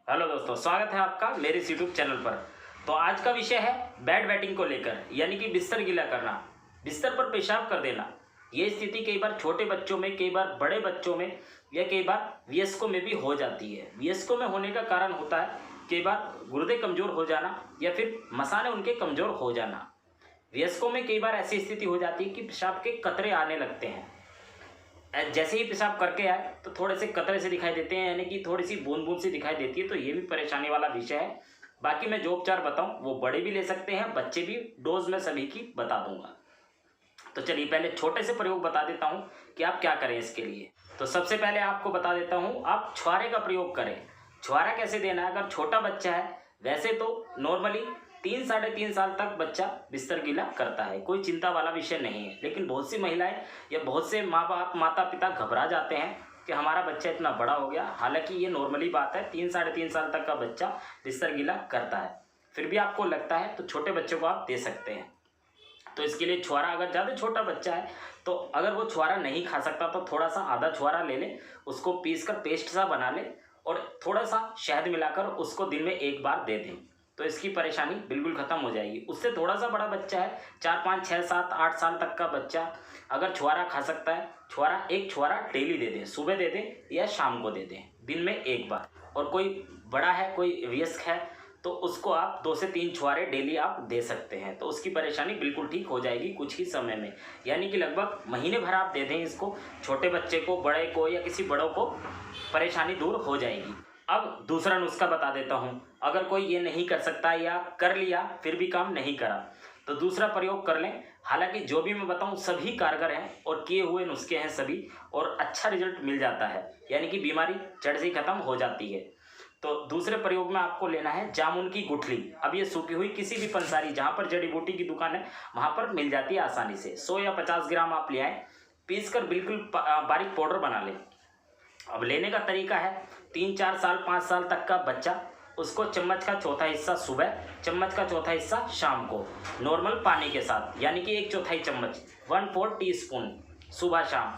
Hello दोस्तों, स्वागत है आपका मेरे इस यूट्यूब चैनल पर। तो आज का विषय है बेड वेटिंग को लेकर, यानी कि बिस्तर गीला करना, बिस्तर पर पेशाब कर देना। ये स्थिति कई बार छोटे बच्चों में, कई बार बड़े बच्चों में या कई बार वयस्कों में भी हो जाती है। वयस्कों में होने का कारण होता है कई बार गुर्दे कमज़ोर हो जाना या फिर मसाने उनके कमज़ोर हो जाना। वयस्कों में कई बार ऐसी स्थिति हो जाती है कि पेशाब के कतरे आने लगते हैं। जैसे ही पेशाब करके आए तो थोड़े से कतरे से दिखाई देते हैं, यानी कि थोड़ी सी बूंद बूंद सी दिखाई देती है। तो ये भी परेशानी वाला विषय है। बाकी मैं जो उपचार बताऊं वो बड़े भी ले सकते हैं, बच्चे भी। डोज में सभी की बता दूंगा। तो चलिए पहले छोटे से प्रयोग बता देता हूं कि आप क्या करें इसके लिए। तो सबसे पहले आपको बता देता हूं, आप छुहारे का प्रयोग करें। छुहारा कैसे देना है? अगर छोटा बच्चा है, वैसे तो नॉर्मली 3-3.5 साल तक बच्चा बिस्तर गीला करता है, कोई चिंता वाला विषय नहीं है। लेकिन बहुत सी महिलाएं या बहुत से माँ बाप, माता पिता घबरा जाते हैं कि हमारा बच्चा इतना बड़ा हो गया। हालांकि ये नॉर्मली बात है, 3-3.5 साल तक का बच्चा बिस्तर गीला करता है। फिर भी आपको लगता है तो छोटे बच्चों को आप दे सकते हैं। तो इसके लिए छुहारा, अगर ज़्यादा छोटा बच्चा है तो अगर वो छुहारा नहीं खा सकता तो थोड़ा सा आधा छुहारा ले ले, उसको पीस कर पेस्ट सा बना ले और थोड़ा सा शहद मिलाकर उसको दिन में 1 बार दे दें, तो इसकी परेशानी बिल्कुल ख़त्म हो जाएगी। उससे थोड़ा सा बड़ा बच्चा है, 4-5-6-7-8 साल तक का बच्चा, अगर छुहारा खा सकता है, एक छुहारा डेली दे दें, सुबह दे दें या शाम को दे दें, दिन में 1 बार। और कोई बड़ा है, कोई वयस्क है, तो उसको आप 2 से 3 छुहारे डेली आप दे सकते हैं। तो उसकी परेशानी बिल्कुल ठीक हो जाएगी कुछ ही समय में, यानी कि लगभग महीने भर आप दे दें इसको। छोटे बच्चे को, बड़े को या किसी बड़ों को परेशानी दूर हो जाएगी। अब दूसरा नुस्खा बता देता हूँ। अगर कोई ये नहीं कर सकता या कर लिया फिर भी काम नहीं करा तो दूसरा प्रयोग कर लें। हालांकि जो भी मैं बताऊँ सभी कारगर हैं और किए हुए नुस्खे हैं सभी, और अच्छा रिजल्ट मिल जाता है, यानी कि बीमारी जड़ से खत्म हो जाती है। तो दूसरे प्रयोग में आपको लेना है जामुन की गुठली। अब ये सूखी हुई किसी भी पंसारी, जहाँ पर जड़ी बूटी की दुकान है वहाँ पर मिल जाती है आसानी से। 100 या 50 ग्राम आप ले आएँ, पीस कर बिल्कुल बारीक पाउडर बना लें। अब लेने का तरीका है, 3-4 साल 5 साल तक का बच्चा, उसको चम्मच का चौथा हिस्सा सुबह, चम्मच का चौथा हिस्सा शाम को नॉर्मल पानी के साथ, यानी कि 1/4 चम्मच, 1/4 टीस्पून सुबह शाम।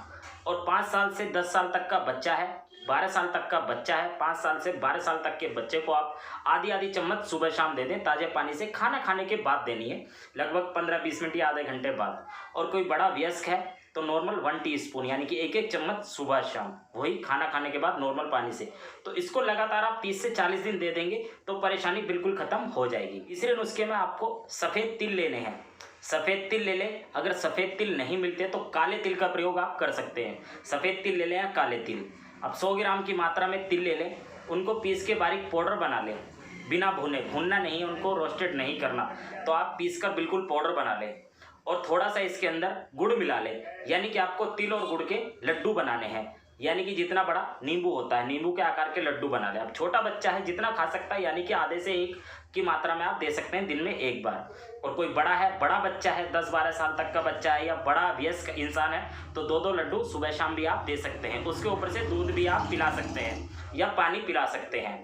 और 5 साल से 10 साल तक का बच्चा है, 12 साल तक का बच्चा है, 5 साल से 12 साल तक के बच्चे को आप आधी चम्मच सुबह शाम दे दें, ताज़े पानी से। खाना खाने के बाद देनी है, लगभग 15-20 मिनट या आधे घंटे बाद। और कोई बड़ा वयस्क है तो नॉर्मल 1 टीस्पून, यानी कि 1 चम्मच सुबह शाम, वही खाना खाने के बाद नॉर्मल पानी से। तो इसको लगातार आप 30 से 40 दिन दे देंगे तो परेशानी बिल्कुल ख़त्म हो जाएगी। तीसरे नुस्खे में आपको सफ़ेद तिल लेने हैं। सफ़ेद तिल ले लें। अगर सफ़ेद तिल नहीं मिलते तो काले तिल का प्रयोग आप कर सकते हैं। सफ़ेद तिल ले लें या काले तिल। अब 100 ग्राम की मात्रा में तिल ले लें, उनको पीस के बारीक पाउडर बना लें, बिना भुने। भुनना नहीं, उनको रोस्टेड नहीं करना, तो आप पीस कर बिल्कुल पाउडर बना लें। और थोड़ा सा इसके अंदर गुड़ मिला लें, यानी कि आपको तिल और गुड़ के लड्डू बनाने हैं, यानी कि जितना बड़ा नींबू होता है, नींबू के आकार के लड्डू बना लें। अब छोटा बच्चा है, जितना खा सकता है, यानी कि आधे से 1 की मात्रा में आप दे सकते हैं दिन में 1 बार। और कोई बड़ा है, बड़ा बच्चा है, 10-12 साल तक का बच्चा है या बड़ा वयस्क इंसान है, तो 2-2 लड्डू सुबह शाम भी आप दे सकते हैं। उसके ऊपर से दूध भी आप पिला सकते हैं या पानी पिला सकते हैं,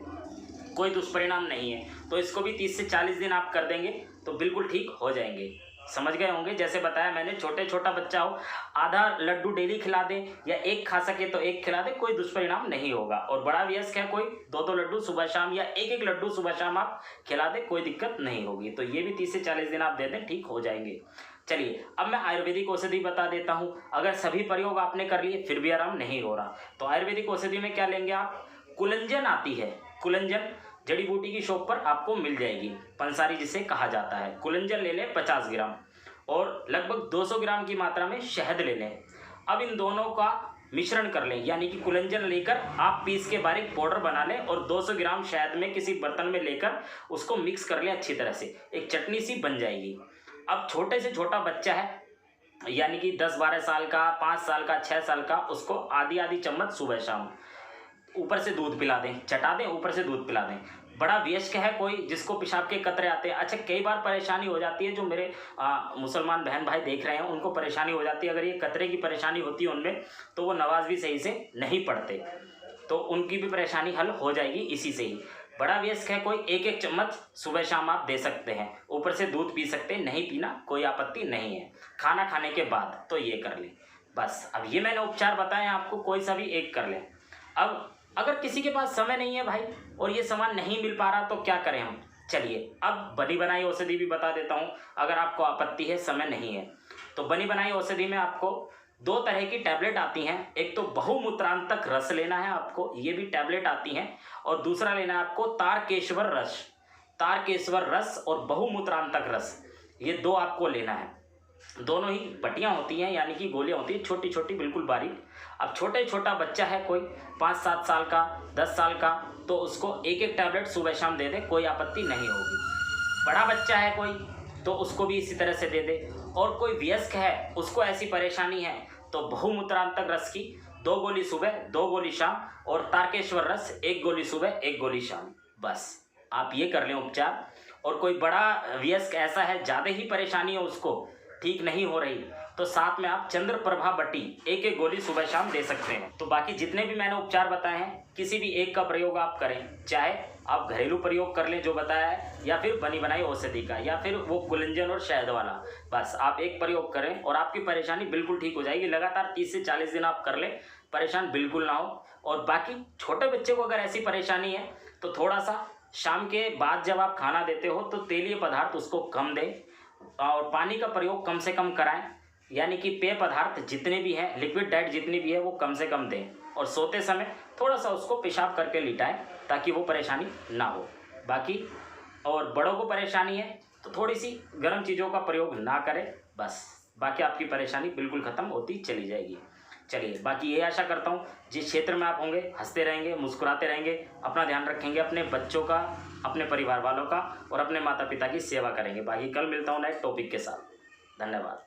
कोई दुष्परिणाम नहीं है। तो इसको भी 30 से 40 दिन आप कर देंगे तो बिल्कुल ठीक हो जाएंगे। समझ गए होंगे। जैसे बताया मैंने, छोटा बच्चा हो, आधा लड्डू डेली खिला दें या 1 खा सके तो 1 खिला दें, कोई दुष्परिणाम नहीं होगा। और बड़ा वयस्क है कोई, 2-2 लड्डू सुबह शाम या 1-1 लड्डू सुबह शाम आप खिला दें, कोई दिक्कत नहीं होगी। तो ये भी 30 से 40 दिन आप दे दें, ठीक हो जाएंगे। चलिए अब मैं आयुर्वेदिक औषधि बता देता हूँ। अगर सभी प्रयोग आपने कर लिए फिर भी आराम नहीं हो रहा तो आयुर्वेदिक औषधि में क्या लेंगे आप? कुलंजन आती है। कुलंजन जड़ी बूटी की शॉप पर आपको मिल जाएगी, पंसारी जिसे कहा जाता है। कुलंजन ले लें 50 ग्राम और लगभग 200 ग्राम की मात्रा में शहद ले लें। अब इन दोनों का मिश्रण कर लें, यानी कि कुलंजन लेकर आप पीस के बारीक पाउडर बना लें और 200 ग्राम शहद में किसी बर्तन में लेकर उसको मिक्स कर लें अच्छी तरह से, एक चटनी सी बन जाएगी। अब छोटे से छोटा बच्चा है, यानी कि 10-12 साल का, 5 साल का, 6 साल का, उसको आधी चम्मच सुबह शाम ऊपर से दूध पिला दें, चटा दें, ऊपर से दूध पिला दें। बड़ा वयस्क है कोई जिसको पेशाब के कतरे आते हैं, अच्छा कई बार परेशानी हो जाती है, जो मेरे मुसलमान बहन भाई देख रहे हैं उनको परेशानी हो जाती है। अगर ये कतरे की परेशानी होती है उनमें तो वो नमाज भी सही से नहीं पढ़ते, तो उनकी भी परेशानी हल हो जाएगी इसी से ही। बड़ा वयस्क है कोई, 1-1 चम्मच सुबह शाम आप दे सकते हैं, ऊपर से दूध पी सकते हैं, नहीं पीना कोई आपत्ति नहीं है, खाना खाने के बाद। तो ये कर लें बस। अब ये मैंने उपचार बताए आपको, कोई सा भी एक कर लें। अब अगर किसी के पास समय नहीं है भाई और ये सामान नहीं मिल पा रहा तो क्या करें हम? चलिए अब बनी बनाई औषधि भी बता देता हूँ, अगर आपको आपत्ति है, समय नहीं है तो। बनी बनाई औषधि में आपको 2 तरह की टैबलेट आती हैं। एक तो बहुमूत्रांतक रस लेना है आपको, ये भी टैबलेट आती हैं, और दूसरा लेना है आपको तारकेश्वर रस। तारकेश्वर रस और बहुमूत्रांतक रस, ये 2 आपको लेना है। दोनों ही पट्टियाँ होती हैं, यानी कि गोलियाँ होती हैं, छोटी छोटी बिल्कुल बारीक। अब छोटा बच्चा है कोई 5-7 साल का, 10 साल का, तो उसको एक एक टैबलेट सुबह शाम दे दे, कोई आपत्ति नहीं होगी। बड़ा बच्चा है कोई तो उसको भी इसी तरह से दे दे, और कोई वयस्क है उसको ऐसी परेशानी है तो बहुमूत्रांतक रस की 2 गोली सुबह 2 गोली शाम, और तारकेश्वर रस 1 गोली सुबह 1 गोली शाम, बस आप ये कर लें उपचार। और कोई बड़ा वयस्क ऐसा है, ज़्यादा ही परेशानी है उसको, ठीक नहीं हो रही, तो साथ में आप चंद्रप्रभा बटी 1-1 गोली सुबह शाम दे सकते हैं। तो बाकी जितने भी मैंने उपचार बताए हैं, किसी भी एक का प्रयोग आप करें, चाहे आप घरेलू प्रयोग कर लें जो बताया है, या फिर बनी बनाई औषधि का, या फिर वो कुलंजन और शहद वाला, बस आप एक प्रयोग करें और आपकी परेशानी बिल्कुल ठीक हो जाएगी। लगातार 30 से 40 दिन आप कर लें, परेशान बिल्कुल ना हो। और बाकी छोटे बच्चे को अगर ऐसी परेशानी है तो थोड़ा सा शाम के बाद जब आप खाना देते हो तो तेलीय पदार्थ उसको कम दें, और पानी का प्रयोग कम से कम कराएं, यानी कि पेय पदार्थ जितने भी हैं, लिक्विड डाइट जितनी भी है वो कम से कम दें, और सोते समय थोड़ा सा उसको पेशाब करके लिटाएं ताकि वो परेशानी ना हो। बाकी और बड़ों को परेशानी है तो थोड़ी सी गर्म चीज़ों का प्रयोग ना करें, बस बाकी आपकी परेशानी बिल्कुल ख़त्म होती चली जाएगी। चलिए, बाकी ये आशा करता हूँ जिस क्षेत्र में आप होंगे हंसते रहेंगे, मुस्कुराते रहेंगे, अपना ध्यान रखेंगे, अपने बच्चों का, अपने परिवार वालों का और अपने माता पिता की सेवा करेंगे। बाकी कल मिलता हूँ नए टॉपिक के साथ। धन्यवाद।